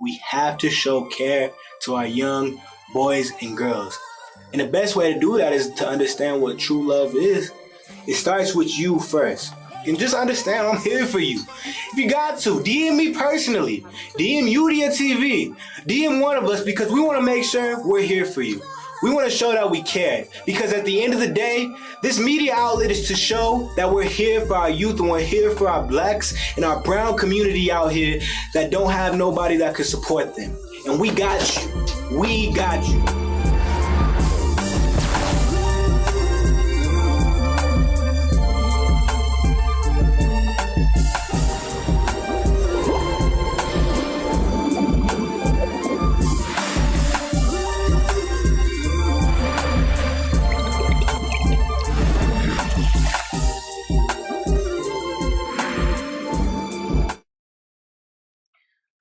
we have to show care to our young boys and girls. And the best way to do that is to understand what true love is. It starts with you first. And just understand I'm here for you. If you got to, DM me personally. DM Udia TV. DM one of us because we want to make sure we're here for you. We want to show that we care. Because at the end of the day, this media outlet is to show that we're here for our youth and we're here for our blacks and our brown community out here that don't have nobody that could support them. And we got you. We got you.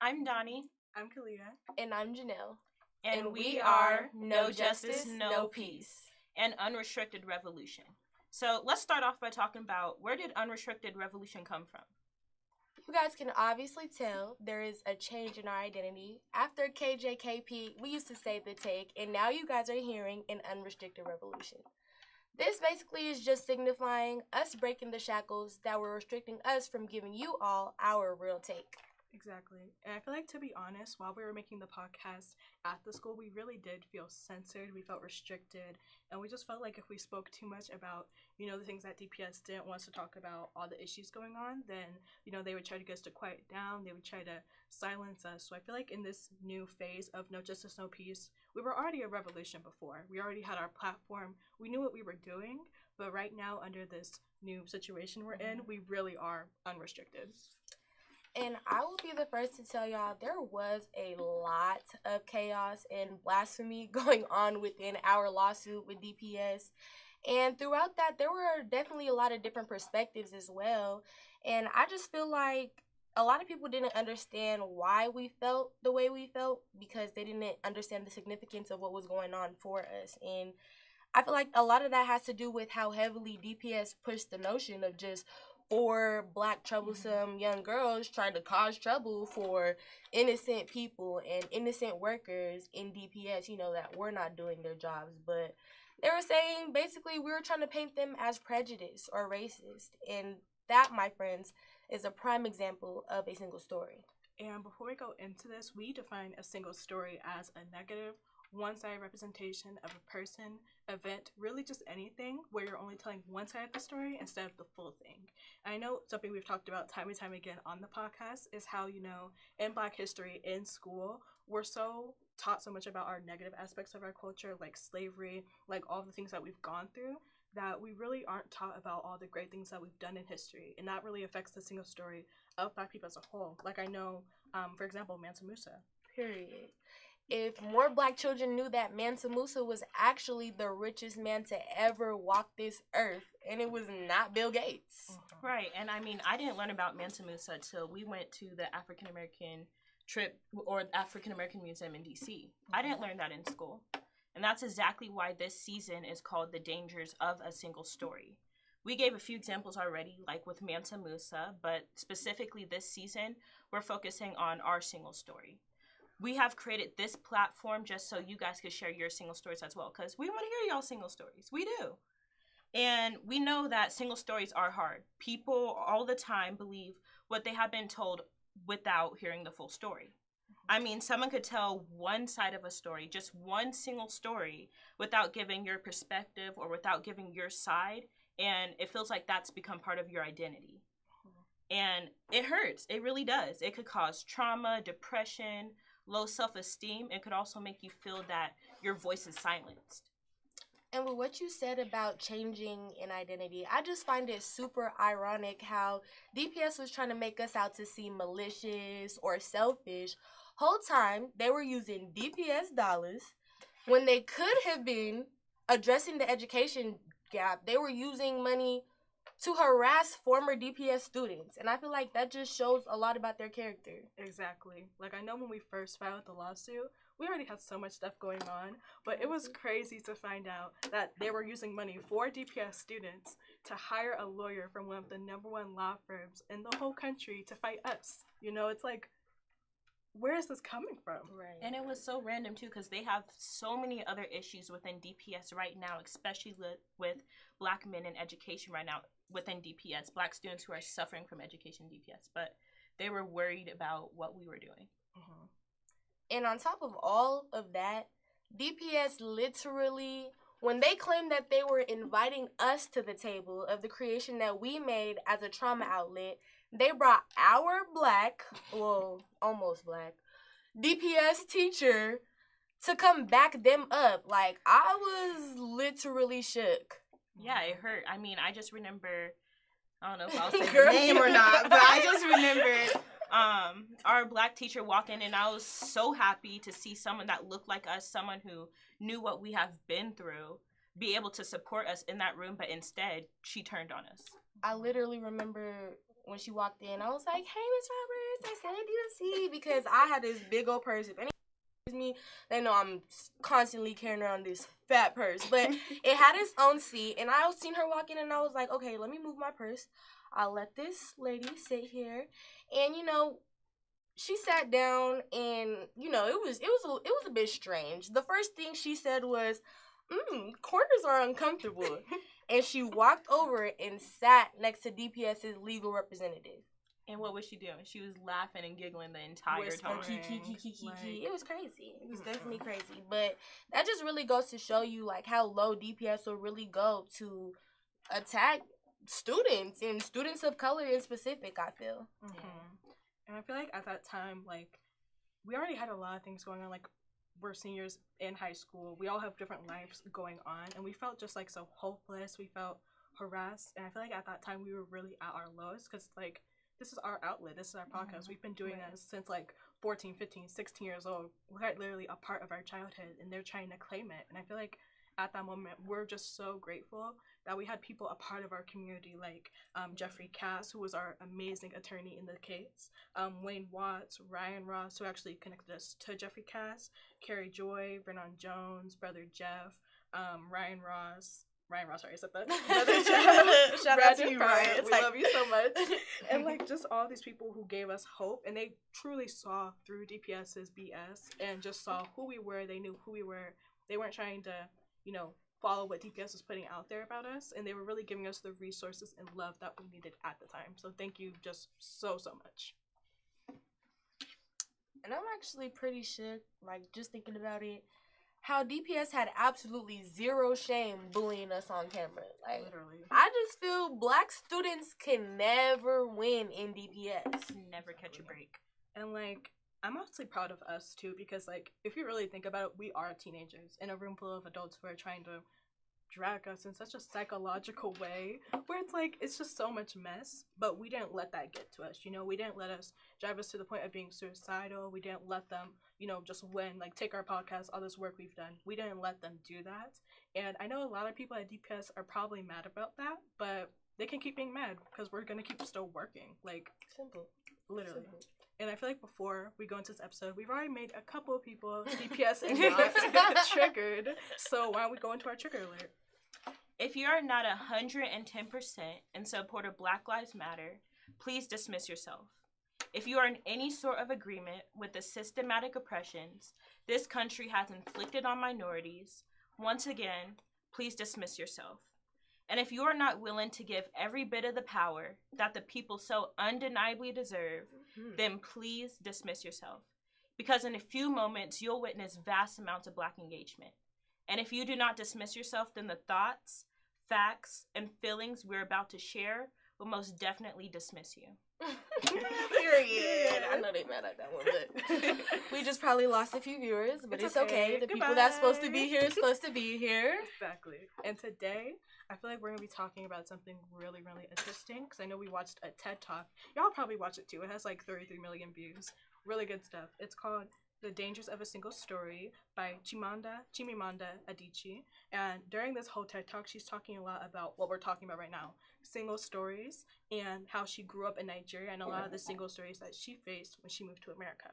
I'm Donnie. I'm Kalia. And I'm Janelle. And we are No Justice, No Peace, an unrestricted revolution. So let's start off by talking about where did unrestricted revolution come from? You guys can obviously tell there is a change in our identity. After KJKP, we used to say the take, and now you guys are hearing an unrestricted revolution. This basically is just signifying us breaking the shackles that were restricting us from giving you all our real take. Exactly. And I feel like, to be honest, while we were making the podcast at the school, we really did feel censored. We felt restricted. And we just felt like if we spoke too much about, the things that DPS didn't want us to talk about, all the issues going on, then, they would try to get us to quiet down. They would try to silence us. So I feel like in this new phase of No Justice, No Peace, we were already a revolution before. We already had our platform. We knew what we were doing. But right now, under this new situation we're in, we really are unrestricted. And I will be the first to tell y'all there was a lot of chaos and blasphemy going on within our lawsuit with DPS. And throughout that, there were definitely a lot of different perspectives as well. And I just feel like a lot of people didn't understand why we felt the way we felt because they didn't understand the significance of what was going on for us. And I feel like a lot of that has to do with how heavily DPS pushed the notion of just for black troublesome young girls trying to cause trouble for innocent people and innocent workers in DPS, that were not doing their jobs. But they were saying basically we were trying to paint them as prejudiced or racist. And that, my friends, is a prime example of a single story. And before we go into this, we define a single story as a negative, one-sided representation of a person, event, really just anything where you're only telling one side of the story instead of the full thing. And I know something we've talked about time and time again on the podcast is how, in Black history, in school, we're so taught so much about our negative aspects of our culture, like slavery, like all the things that we've gone through, that we really aren't taught about all the great things that we've done in history. And that really affects the single story of Black people as a whole. Like I know, for example, Mansa Musa. Period. If more black children knew that Mansa Musa was actually the richest man to ever walk this earth, and it was not Bill Gates. Right, and I didn't learn about Mansa Musa until we went to the African American trip or African American Museum in DC. I didn't learn that in school. And that's exactly why this season is called The Dangers of a Single Story. We gave a few examples already, like with Mansa Musa, but specifically this season, we're focusing on our single story. We have created this platform just so you guys could share your single stories as well, because we want to hear y'all single stories. We do. And we know that single stories are hard. People all the time believe what they have been told without hearing the full story. Someone could tell one side of a story, just one single story, without giving your perspective or without giving your side, and it feels like that's become part of your identity. And it hurts. It really does. It could cause trauma, depression, low self-esteem. It could also make you feel that your voice is silenced. And with what you said about changing an identity, I just find it super ironic how DPS was trying to make us out to seem malicious or selfish. Whole time, they were using DPS dollars. When they could have been addressing the education gap, they were using money to harass former DPS students. And I feel like that just shows a lot about their character. Exactly. Like, I know when we first filed the lawsuit, we already had so much stuff going on, but it was crazy to find out that they were using money for DPS students to hire a lawyer from one of the #1 law firms in the whole country to fight us. It's like, where is this coming from? Right. And it was so random too, because they have so many other issues within DPS right now, especially with Black men in education right now within DPS, Black students who are suffering from education DPS. But they were worried about what we were doing. Mm-hmm. And on top of all of that, DPS literally, when they claimed that they were inviting us to the table of the creation that we made as a trauma outlet, they brought our almost black, DPS teacher to come back them up. Like, I was literally shook. Yeah, it hurt. I mean, I just remember, I don't know if I'll say Girl. her name or not, but I just remember our Black teacher walked in, and I was so happy to see someone that looked like us, someone who knew what we have been through, be able to support us in that room, but instead, she turned on us. I literally remember when she walked in, I was like, hey, Miss Roberts, I said DFC, because I had this big old purse. If anyone knows me, they know I'm constantly carrying around this fat purse. But it had its own seat, and I seen her walk in, and I was like, okay, let me move my purse. I'll let this lady sit here. And, she sat down, and, it was a bit strange. The first thing she said was, corners are uncomfortable. And she walked over and sat next to DPS's legal representative. And what was she doing? She was laughing and giggling the entire time. It was crazy. It was definitely crazy. But that just really goes to show you, like, how low DPS will really go to attack students, and students of color in specific, I feel. Mm-hmm. And I feel like at that time, like, we already had a lot of things going on. Like, we're seniors in high school. We all have different lives going on, and we felt just like so hopeless. We felt harassed, and I feel like at that time we were really at our lowest, because like, this is our outlet, this is our podcast. Mm-hmm. We've been doing this since like 14, 15, 16 years old. We're literally a part of our childhood, and they're trying to claim it. And I feel like at that moment we're just so grateful that we had people a part of our community, like Jeffrey Cass, who was our amazing attorney in the case, Wayne Watts, Ryan Ross, who actually connected us to Jeffrey Cass, Carrie Joy, Vernon Jones, Brother Jeff, Ryan Ross, sorry, I said that. Brother Jeff, shout out to you, Ryan. We love you so much. And like, just all these people who gave us hope, and they truly saw through DPS's BS and just saw who we were. They knew who we were. They weren't trying to, follow what DPS was putting out there about us, and they were really giving us the resources and love that we needed at the time. So thank you just so much. And I'm actually pretty shook, like, just thinking about it, how DPS had absolutely zero shame bullying us on camera. Like, literally, I just feel Black students can never win in DPS. Never catch a break. And like, I'm honestly proud of us too, because like, if you really think about it, we are teenagers in a room full of adults who are trying to drag us in such a psychological way, where it's like, it's just so much mess, but we didn't let that get to us. We didn't let us drive us to the point of being suicidal. We didn't let them, just take our podcast, all this work we've done. We didn't let them do that. And I know a lot of people at DPS are probably mad about that, but they can keep being mad, because we're gonna keep still working. Like, simple. Literally. Simple. And I feel like before we go into this episode, we've already made a couple of people DPS and not triggered. So why don't we go into our trigger alert? If you are not 110% in support of Black Lives Matter, please dismiss yourself. If you are in any sort of agreement with the systematic oppressions this country has inflicted on minorities, once again, please dismiss yourself. And if you are not willing to give every bit of the power that the people so undeniably deserve, then please dismiss yourself. Because in a few moments, you'll witness vast amounts of Black engagement. And if you do not dismiss yourself, then the thoughts, facts, and feelings we're about to share will most definitely dismiss you. Period. I know they mad at that one, but we just probably lost a few viewers, but it's okay. The people that's supposed to be here is supposed to be here. Exactly. And today, I feel like we're going to be talking about something really, really interesting, because I know we watched a TED Talk. Y'all probably watched it too. It has like 33 million views. Really good stuff. It's called The Dangers of a Single Story by Chimamanda Adichie. And during this whole TED Talk, she's talking a lot about what we're talking about right now, single stories, and how she grew up in Nigeria, and a lot of the single stories that she faced when she moved to America.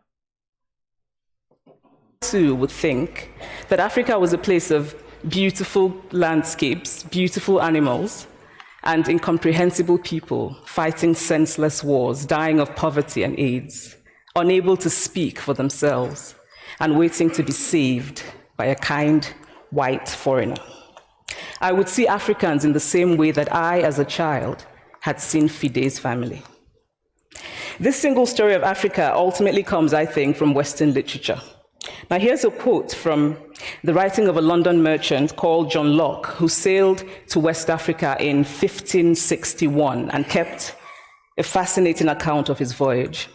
Too would think that Africa was a place of beautiful landscapes, beautiful animals, and incomprehensible people fighting senseless wars, dying of poverty and AIDS. unable to speak for themselves, and waiting to be saved by a kind white foreigner. I would see Africans in the same way that I, as a child, had seen Fide's family. This single story of Africa ultimately comes, I think, from Western literature. Now, here's a quote from the writing of a London merchant called John Locke, who sailed to West Africa in 1561 and kept a fascinating account of his voyage.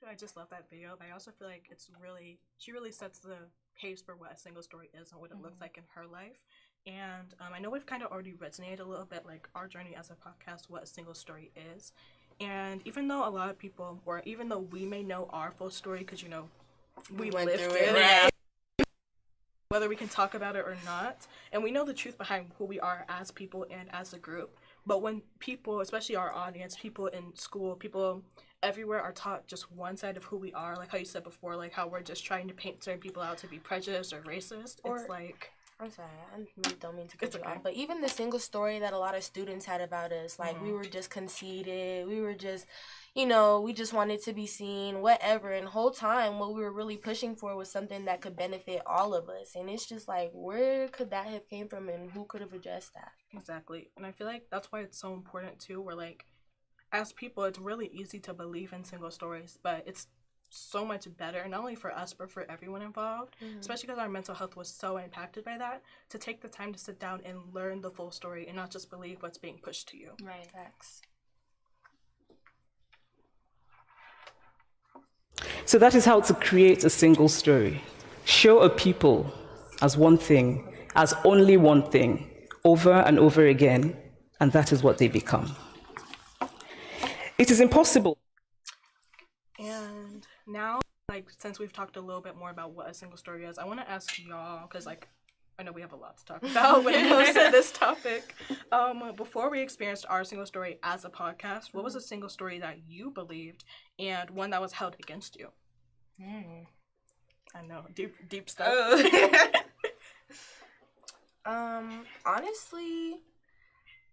I just love that video, but I also feel like she really sets the pace for what a single story is and what it looks like in her life. And I know we've kind of already resonated a little bit, like our journey as a podcast, what a single story is. And even though a lot of people, or even though we may know our full story, because, you know, we went lived through it, it. whether we can talk about it or not, and we know the truth behind who we are as people and as a group, but when people, especially our audience, people in school, people everywhere are taught just one side of who we are, like how you said before, like how we're just trying to paint certain people out to be prejudiced or racist, it's like... I'm sorry, I really don't mean to cut you okay. off, but even the single story that a lot of students had about us, like we were just conceited, we were just, you know, we just wanted to be seen, whatever, and the whole time what we were really pushing for was something that could benefit all of us, and it's just like, where could that have came from and who could have addressed that? Exactly, and I feel like that's why it's so important too, where like, as people, it's really easy to believe in single stories, but it's so much better, not only for us, but for everyone involved, especially because our mental health was so impacted by that, to take the time to sit down and learn the full story and not just believe what's being pushed to you. Right. Facts. So that is how to create a single story. Show a people as one thing, as only one thing, over and over again, and that is what they become. It is impossible. And now, like, since we've talked a little bit more about what a single story is, I want to ask y'all, because, like, I know we have a lot to talk about when it comes to this topic. Before we experienced our single story as a podcast, what was a single story that you believed and one that was held against you? I know, deep stuff. Honestly,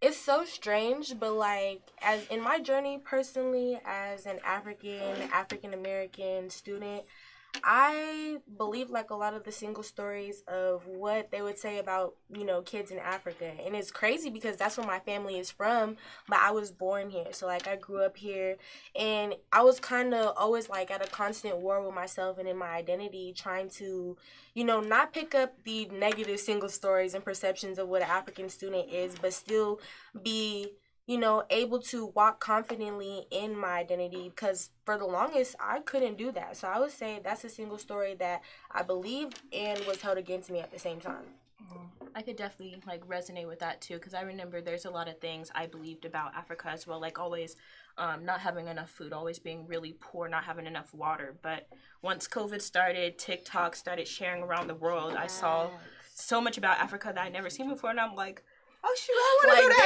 it's so strange, but like, as in my journey personally as an African American student, I believe like a lot of the single stories of what they would say about, you know, kids in Africa. And it's crazy because that's where my family is from, but I was born here. So like I grew up here and I was kind of always like at a constant war with myself and in my identity, trying to, you know, not pick up the negative single stories and perceptions of what an African student is, but still be, you know, able to walk confidently in my identity, because for the longest I couldn't do that. So I would say that's a single story that I believed and was held against me at the same time. I could definitely like resonate with that too, because I remember there's a lot of things I believed about Africa as well, like always not having enough food, always being really poor, not having enough water. But once COVID started, TikTok started sharing around the world, I saw so much about Africa that I'd never seen before, and I'm like, oh shoot, I want to go to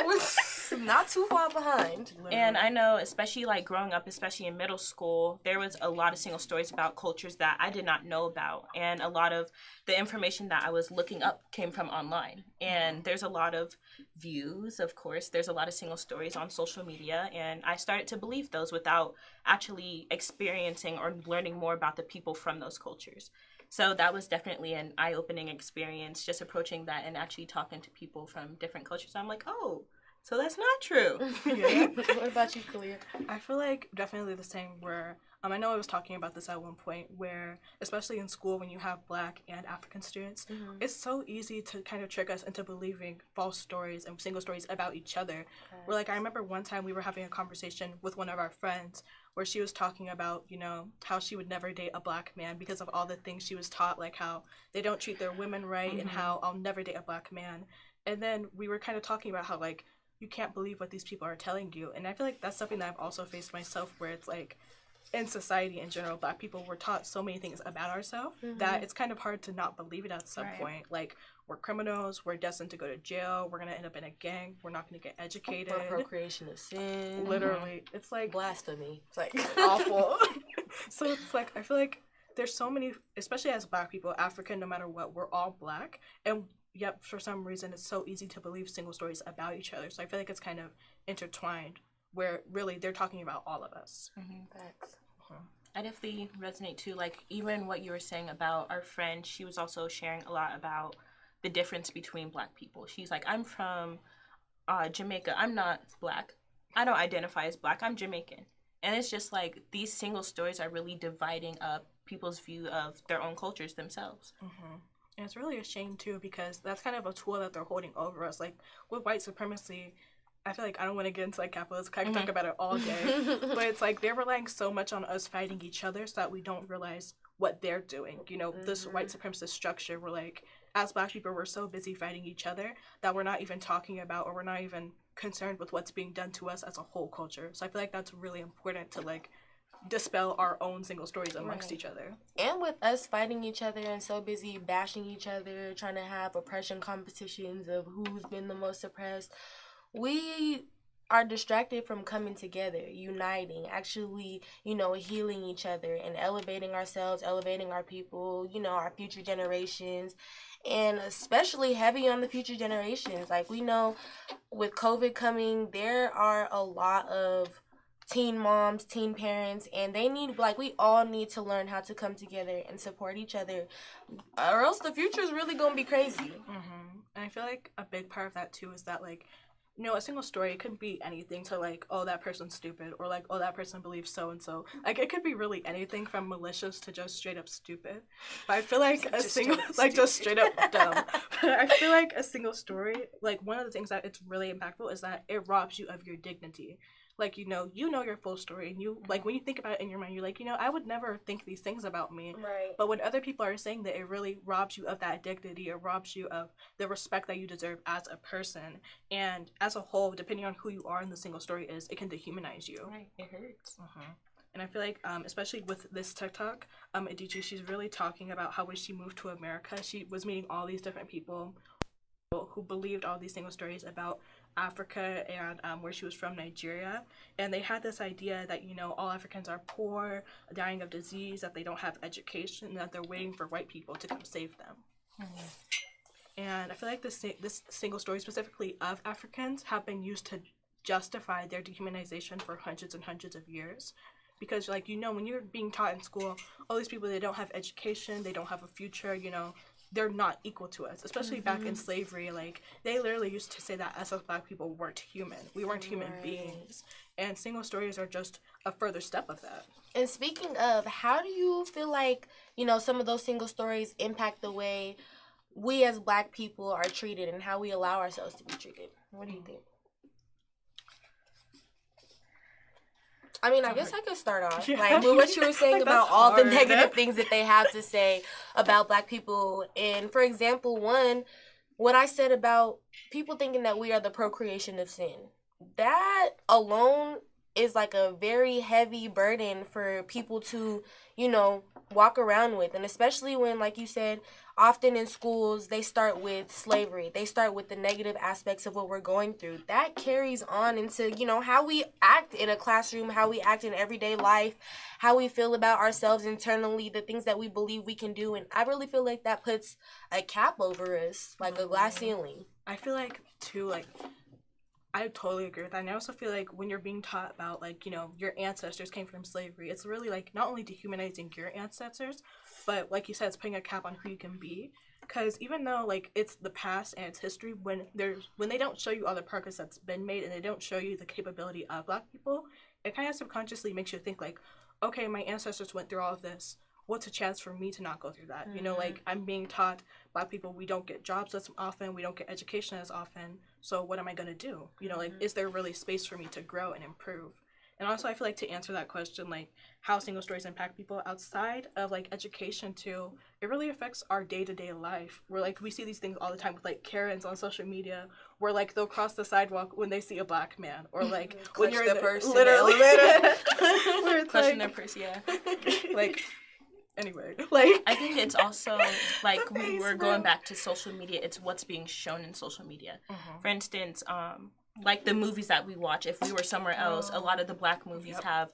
Africa. Not too far behind. And I know, especially like growing up, especially in middle school, there was a lot of single stories about cultures that I did not know about. And a lot of the information that I was looking up came from online. And there's a lot of views, of course. There's a lot of single stories on social media. And I started to believe those without actually experiencing or learning more about the people from those cultures. So that was definitely an eye-opening experience, just approaching that and actually talking to people from different cultures. I'm like, oh, so that's not true. Yeah. What about you, Kalia? I feel like definitely the same, where I know I was talking about this at one point, where especially in school when you have Black and African students, it's so easy to kind of trick us into believing false stories and single stories about each other. Where like I remember one time we were having a conversation with one of our friends where she was talking about, you know, how she would never date a Black man because of all the things she was taught, like how they don't treat their women right and how I'll never date a Black man. And then we were kind of talking about how like you can't believe what these people are telling you. And I feel like that's something that I've also faced myself, where it's like in society in general, Black people were taught so many things about ourselves that it's kind of hard to not believe it at some point. Like, we're criminals, we're destined to go to jail, we're going to end up in a gang, we're not going to get educated. Or procreation of sin. Literally. It's like blasphemy. It's like awful. So it's like, I feel like there's so many, especially as Black people, African, no matter what, we're all Black. And yet, for some reason, it's so easy to believe single stories about each other. So I feel like it's kind of intertwined. where really they're talking about all of us. Facts. I definitely resonate too. Like, even what you were saying about our friend, she was also sharing a lot about the difference between Black people. She's like, I'm from Jamaica. I'm not Black. I don't identify as Black. I'm Jamaican. And it's just like these single stories are really dividing up people's view of their own cultures themselves. And it's really a shame too, because that's kind of a tool that they're holding over us. Like with white supremacy, I feel like I don't want to get into like capitalism. I can talk about it all day, but it's like they're relying so much on us fighting each other so that we don't realize what they're doing. You know, this white supremacist structure. We're like, as Black people, we're so busy fighting each other that we're not even talking about, or we're not even concerned with what's being done to us as a whole culture. So I feel like that's really important to like dispel our own single stories amongst each other. And with us fighting each other and so busy bashing each other, trying to have oppression competitions of who's been the most oppressed, we are distracted from coming together, uniting, actually, you know, healing each other and elevating ourselves, elevating our people, you know, our future generations, and especially heavy on the future generations. Like, we know with COVID coming, there are a lot of teen moms, teen parents, and they need, like, we all need to learn how to come together and support each other, or else the future is really gonna be crazy. And I feel like a big part of that too is that, like, you know, a single story, it could be anything to like, oh, that person's stupid, or like, oh, that person believes so and so. Like, it could be really anything from malicious to just straight up stupid. But I feel like a single, like, just straight up dumb. But I feel like a single story, like, one of the things that it's really impactful is that it robs you of your dignity. Like, you know your full story, and you, like, when you think about it in your mind, you're like, you know, I would never think these things about me. Right. But when other people are saying that, it really robs you of that dignity. It robs you of the respect that you deserve as a person. And as a whole, depending on who you are in the single story is, it can dehumanize you. Right, it hurts. And I feel like, especially with this TikTok, Adichie, she's really talking about how when she moved to America, she was meeting all these different people who believed all these single stories about Africa and where she was from, Nigeria, and they had this idea that, you know, all Africans are poor, dying of disease, that they don't have education, that they're waiting for white people to come save them. And I feel like this single story specifically of Africans have been used to justify their dehumanization for hundreds and hundreds of years. Because, like, you know, when you're being taught in school, all these people, they don't have education, they don't have a future, you know, they're not equal to us, especially back in slavery. Like, they literally used to say that us as Black people weren't human. We weren't human beings. And single stories are just a further step of that. And speaking of, how do you feel like, you know, some of those single stories impact the way we as Black people are treated and how we allow ourselves to be treated? What do you think? I mean, I guess I could start off. Like, with what you were saying Like, about that's all the hard. negative things that they have to say about Black people. And, for example, one, what I said about people thinking that we are the procreation of sin. That alone is like a very heavy burden for people to, you know, walk around with. And especially when, like you said, often in schools, they start with slavery. They start with the negative aspects of what we're going through. That carries on into, you know, how we act in a classroom, how we act in everyday life, how we feel about ourselves internally, the things that we believe we can do. And I really feel like that puts a cap over us, like a glass ceiling. I feel like, too, like, I totally agree with that. And I also feel like when you're being taught about, like, you know, your ancestors came from slavery, it's really, like, not only dehumanizing your ancestors, but, like you said, it's putting a cap on who you can be. Because even though, like, it's the past and it's history, when they don't show you all the progress that's been made and they don't show you the capability of Black people, it kind of subconsciously makes you think, like, okay, my ancestors went through all of this. What's a chance for me to not go through that? You know, like, I'm being taught, Black people, we don't get jobs as often, we don't get education as often, so what am I going to do? You know, like, is there really space for me to grow and improve? And also, I feel like to answer that question, like, how single stories impact people outside of, like, education, too, it really affects our day-to-day life. Where, like, we see these things all the time with, like, Karens on social media, where, like, they'll cross the sidewalk when they see a Black man, or, like, when you're in the purse, literally, where it's Clutching like, their purse, yeah. like, anyway, like, I think it's also, like, when we're going back to social media, it's what's being shown in social media. For instance, like the movies that we watch, if we were somewhere else, a lot of the Black movies have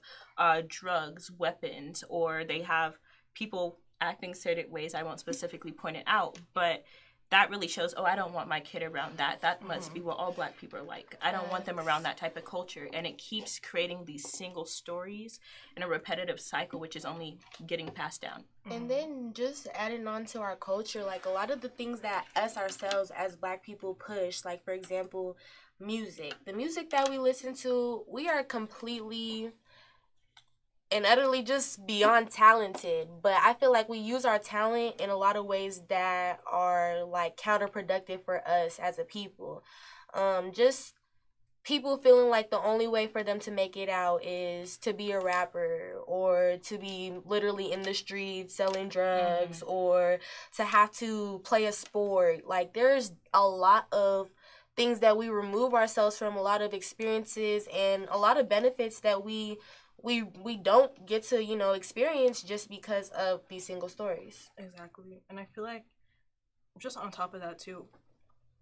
drugs, weapons, or they have people acting certain ways. I won't specifically point it out, but that really shows, oh, I don't want my kid around that. That must be what all Black people are like. I don't want them around that type of culture. And it keeps creating these single stories in a repetitive cycle, which is only getting passed down. And then just adding on to our culture, like a lot of the things that us ourselves as Black people push, like for example, music. The music that we listen to, we are completely and utterly just beyond talented, but I feel like we use our talent in a lot of ways that are like counterproductive for us as a people. Just people feeling like the only way for them to make it out is to be a rapper or to be literally in the streets selling drugs or to have to play a sport. Like there's a lot of things that we remove ourselves from, a lot of experiences and a lot of benefits that we don't get to, you know, experience just because of these single stories. Exactly. And I feel like just on top of that too,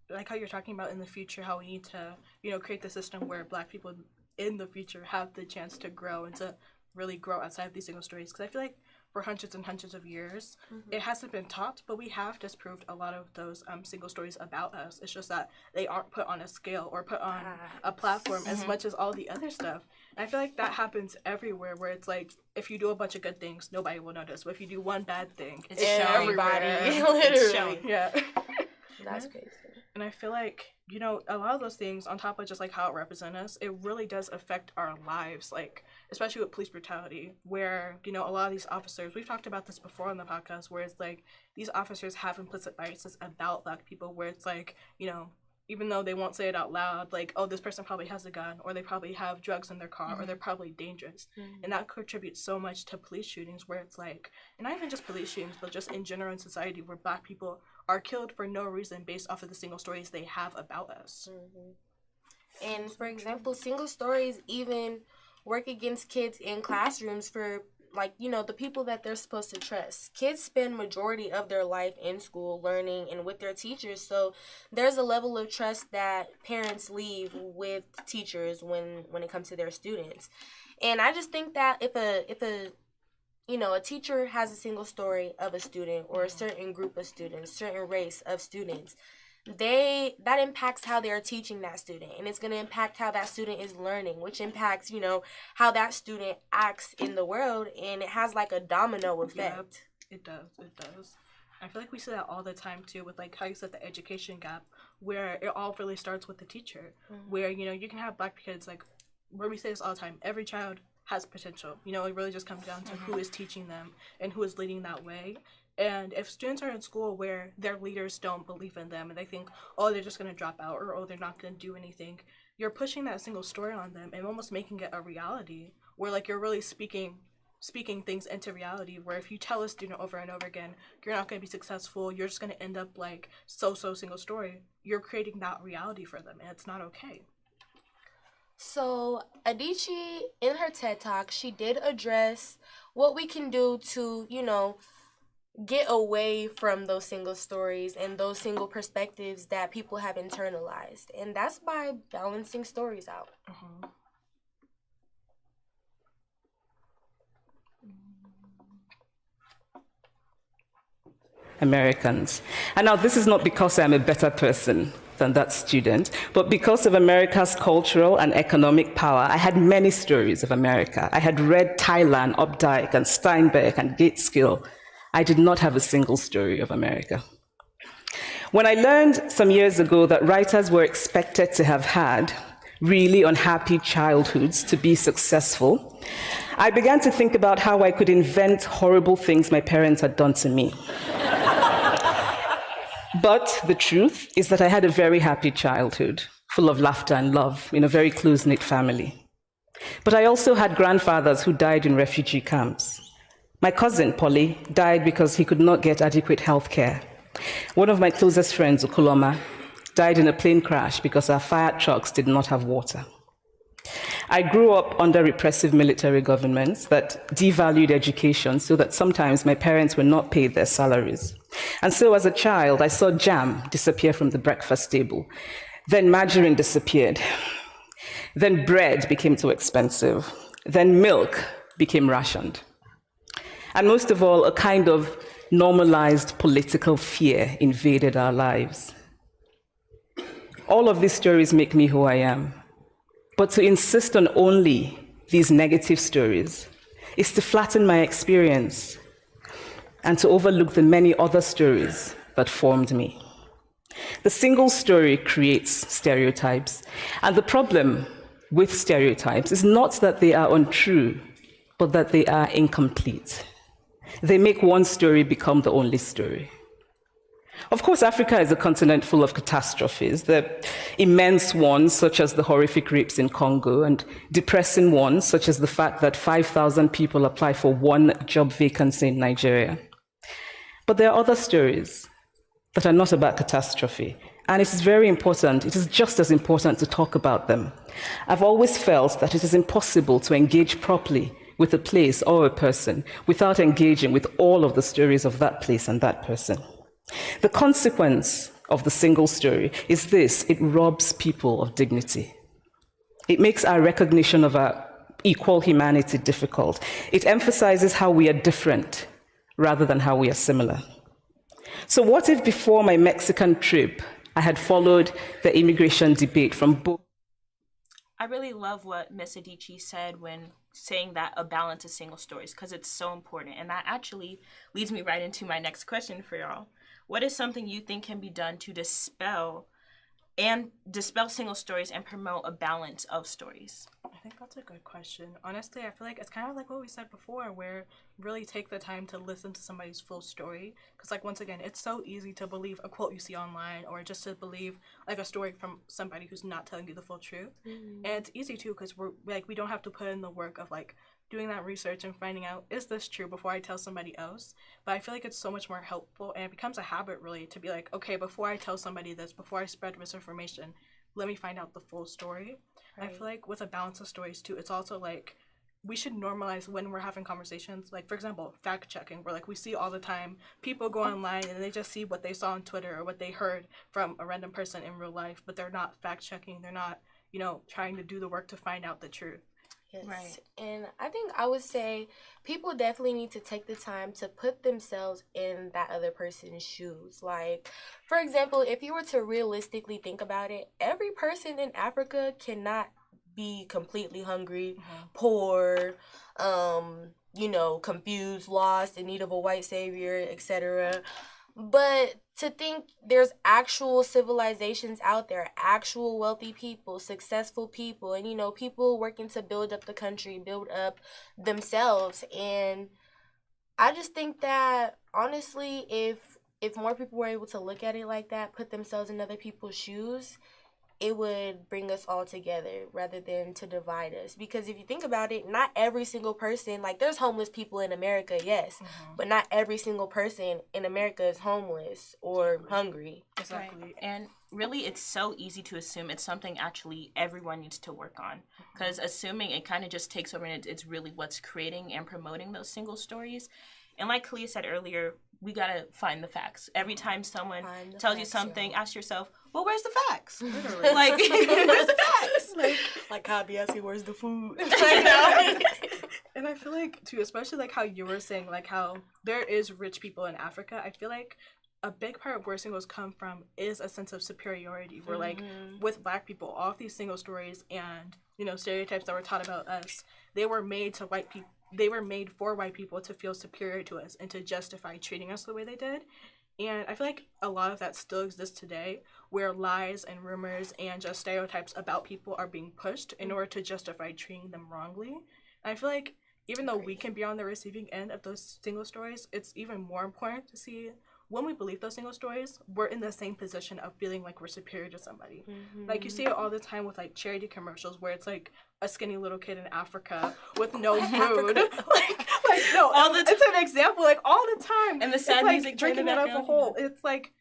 like how you're talking about in the future, how we need to, you know, create the system where Black people in the future have the chance to grow and to really grow outside of these single stories. Because I feel like for hundreds and hundreds of years, it hasn't been taught, but we have disproved a lot of those single stories about us. It's just that they aren't put on a scale or put on a platform as much as all the other stuff. And I feel like that happens everywhere, where it's like, if you do a bunch of good things, nobody will notice. But if you do one bad thing, It's everybody, everywhere. literally. Yeah. That's crazy. And I feel like, you know, a lot of those things, on top of just like how it represents us, it really does affect our lives, like especially with police brutality, where, you know, a lot of these officers, we've talked about this before on the podcast, where it's like these officers have implicit biases about Black people, where it's like, you know, even though they won't say it out loud, like, oh, this person probably has a gun, or they probably have drugs in their car, or they're probably dangerous. And that contributes so much to police shootings, where it's like, and not even just police shootings, but just in general in society, where Black people are killed for no reason based off of the single stories they have about us. And for example, single stories even work against kids in classrooms for, like, you know, the people that they're supposed to trust. Kids spend majority of their life in school learning and with their teachers, so there's a level of trust that parents leave with teachers when it comes to their students. And I just think that if a you know, a teacher has a single story of a student or a certain group of students, certain race of students, that impacts how they're teaching that student, and it's going to impact how that student is learning, which impacts, you know, how that student acts in the world, and it has like a domino effect. Yep, it does. I feel like we see that all the time too, with like how you said the education gap, where it all really starts with the teacher, where, you know, you can have Black kids, like, where we say this all the time, every child has potential. You know, it really just comes down to who is teaching them and who is leading that way. And if students are in school where their leaders don't believe in them and they think, oh, they're just going to drop out, or oh, they're not going to do anything, you're pushing that single story on them and almost making it a reality, where like you're really speaking things into reality, where if you tell a student over and over again, you're not going to be successful, you're just going to end up like so single story, you're creating that reality for them, and it's not okay. So Adichie, in her TED Talk, she did address what we can do to, you know, get away from those single stories and those single perspectives that people have internalized. And that's by balancing stories out. Americans. And now this is not because I'm a better person than that student, but because of America's cultural and economic power, I had many stories of America. I had read Tylan, Updike, and Steinbeck, and Gateskill. I did not have a single story of America. When I learned some years ago that writers were expected to have had really unhappy childhoods to be successful, I began to think about how I could invent horrible things my parents had done to me. But the truth is that I had a very happy childhood, full of laughter and love, in a very close-knit family. But I also had grandfathers who died in refugee camps. My cousin, Polly, died because he could not get adequate health care. One of my closest friends, Okoloma, died in a plane crash because our fire trucks did not have water. I grew up under repressive military governments that devalued education so that sometimes my parents were not paid their salaries. And so as a child, I saw jam disappear from the breakfast table. Then margarine disappeared. Then bread became too expensive. Then milk became rationed. And most of all, a kind of Normalized political fear invaded our lives. All of these stories make me who I am. But to insist on only these negative stories is to flatten my experience and to overlook the many other stories that formed me. The single story creates stereotypes, and the problem with stereotypes is not that they are untrue, but that they are incomplete. They make one story become the only story. Of course, Africa is a continent full of catastrophes, the immense ones, such as the horrific rapes in Congo, and depressing ones, such as the fact that 5,000 people apply for one job vacancy in Nigeria. But there are other stories that are not about catastrophe, and it is very important, it is just as important to talk about them. I've always felt that it is impossible to engage properly with a place or a person without engaging with all of the stories of that place and that person. The consequence of the single story is this: it robs people of dignity. It makes our recognition of our equal humanity difficult. It emphasizes how we are different rather than how we are similar. So what if before my Mexican trip, I had followed the immigration debate from both? I really love what Miss Adichie said when saying that a balance of single stories, because it's so important. And that actually leads me right into my next question for y'all. What is something you think can be done to dispel single stories and promote a balance of stories? I think that's a good question. Honestly, I feel like it's kind of like what we said before, where really take the time to listen to somebody's full story. Because, like, once again, it's so easy to believe a quote you see online or just to believe, like, a story from somebody who's not telling you the full truth. Mm-hmm. And it's easy, too, because we don't have to put in the work of, like, doing that research and finding out, is this true before I tell somebody else? But I feel like it's so much more helpful, and it becomes a habit, really, to be like, okay, before I tell somebody this, before I spread misinformation, let me find out the full story. Right. I feel like with a balance of stories, too, it's also, like, we should normalize when we're having conversations, like, for example, fact-checking, where, like, we see all the time people go online and they just see what they saw on Twitter or what they heard from a random person in real life, but they're not fact-checking, they're not, trying to do the work to find out the truth. Yes. Right. And I think I would say people definitely need to take the time to put themselves in that other person's shoes. Like, for example, if you were to realistically think about it, every person in Africa cannot be completely hungry, poor, confused, lost, in need of a white savior, etc. But to think there's actual civilizations out there, actual wealthy people, successful people, and, people working to build up the country, build up themselves. And I just think that, honestly, if more people were able to look at it like that, put themselves in other people's shoes, it would bring us all together rather than to divide us. Because if you think about it, not every single person, like, there's homeless people in America, yes, but not every single person in America is homeless or hungry. Exactly. Right. And really, it's so easy to assume it's something actually everyone needs to work on. Because assuming it kind of just takes over, and it's really what's creating and promoting those single stories. And like Kalia said earlier, we gotta find the facts. Every time someone tells you something, ask yourself, well, where's the facts? Literally. Like, where's the facts? Like Kabiasi, where's the food? And I feel like, too, especially like how you were saying, like how there is rich people in Africa, I feel like a big part of where singles come from is a sense of superiority. Where, like, with Black people, all of these single stories and, stereotypes that were taught about us, they were made to white people. They were made for white people to feel superior to us and to justify treating us the way they did. And I feel like a lot of that still exists today, where lies and rumors and just stereotypes about people are being pushed in order to justify treating them wrongly. And I feel like even though we can be on the receiving end of those single stories, it's even more important to see when we believe those single stories, we're in the same position of feeling like we're superior to somebody. Like, you see it all the time with, like, charity commercials where it's, like, a skinny little kid in Africa with no food. It's an example, like, all the time. And the sad music, like, drinking it alcohol. It's, like,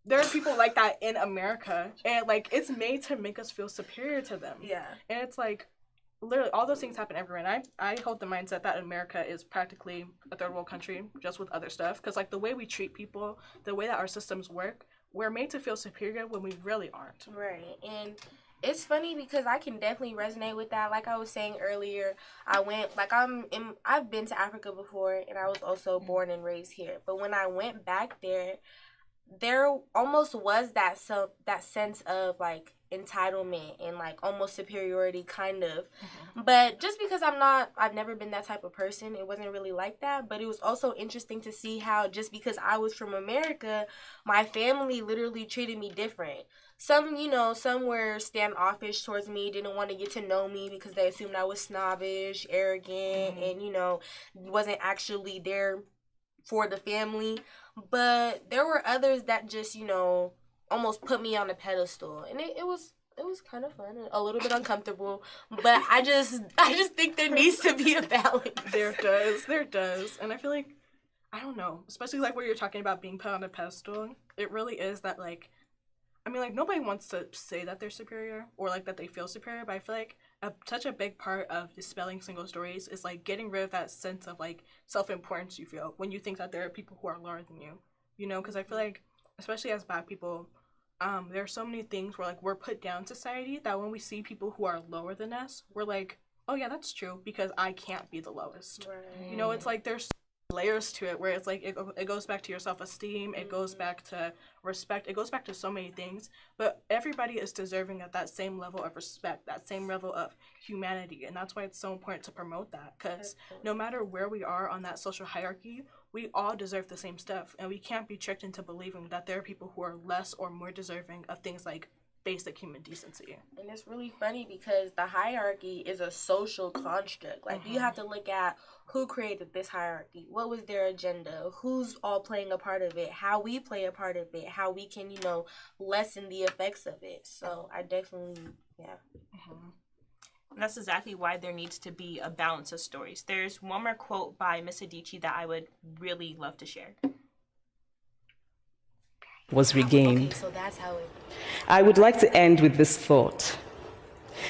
there are people like that in America. And, like, it's made to make us feel superior to them. Yeah. And it's, like, literally, all those things happen everywhere, and I hold the mindset that America is practically a third world country, just with other stuff, because, like, the way we treat people, the way that our systems work, we're made to feel superior when we really aren't. Right, and It's funny because I can definitely resonate with that. Like I was saying earlier, I've been to Africa before, and I was also born and raised here. But when I went back there almost was that sense of like entitlement and like almost superiority kind of. But just because I've never been that type of person, it wasn't really like that. But it was also interesting to see how just because I was from America, my family literally treated me different. Some were standoffish towards me, didn't want to get to know me because they assumed I was snobbish, arrogant, and wasn't actually there for the family. But there were others that just, almost put me on a pedestal. And it was kind of fun and a little bit uncomfortable. But I just think there needs to be a balance. There does. And I feel like, I don't know, especially like where you're talking about being put on a pedestal, it really is that like, I mean, like, nobody wants to say that they're superior or, like, that they feel superior, but I feel like such a big part of dispelling single stories is, like, getting rid of that sense of, like, self-importance you feel when you think that there are people who are lower than you, Because I feel like, especially as Black people, there are so many things where, like, we're put down in society that when we see people who are lower than us, we're like, oh, yeah, that's true, because I can't be the lowest. Right. It's like there's layers to it where it's like it goes back to your self-esteem, it goes back to respect, it goes back to so many things, but everybody is deserving of that same level of respect, that same level of humanity, and that's why it's so important to promote that, because no matter where we are on that social hierarchy, we all deserve the same stuff, and we can't be tricked into believing that there are people who are less or more deserving of things like basic human decency. And it's really funny because the hierarchy is a social construct. Like, you have to look at who created this hierarchy, what was their agenda, who's all playing a part of it, how we play a part of it, how we can, lessen the effects of it. So I definitely, And that's exactly why there needs to be a balance of stories. There's one more quote by Miss Adichie that I would really love to share. Was regained. Okay, so that's how it... I would like to end with this thought,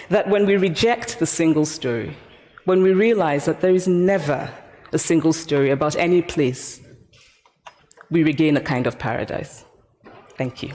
that when we reject the single story, when we realize that there is never a single story about any place, we regain a kind of paradise. Thank you.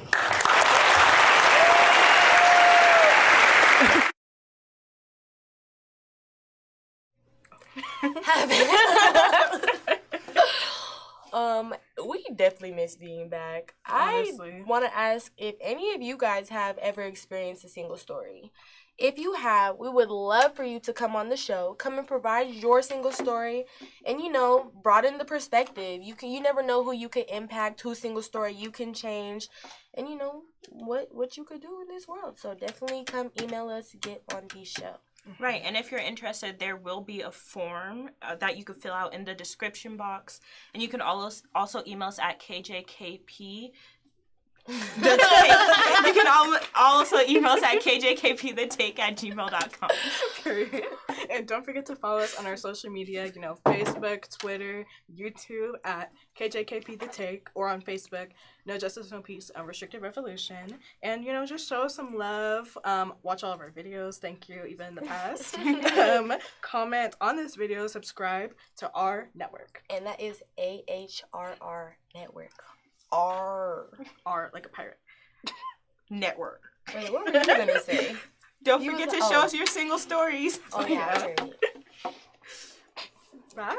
We definitely miss being back. Honestly. I want to ask if any of you guys have ever experienced a single story. If you have, we would love for you to come on the show, come and provide your single story, and broaden the perspective. You never know who you could impact, whose single story you can change, and what you could do in this world. So definitely come email us to get on the show. Right, and if you're interested, there will be a form that you could fill out in the description box, and you can also email us at kjkp. You can also email us at kjkpthetake@gmail.com. Period. And don't forget to follow us on our social media, Facebook, Twitter, YouTube at KJKPTheTake, or on Facebook, No Justice, No Peace, Unrestricted Revolution. And, just show us some love. Watch all of our videos. Thank you, even in the past. Comment on this video. Subscribe to our network. And that is AHRR Network. R like a pirate. Network. Wait, what were you gonna say? Don't forget to show us your single stories. Oh yeah. Bye.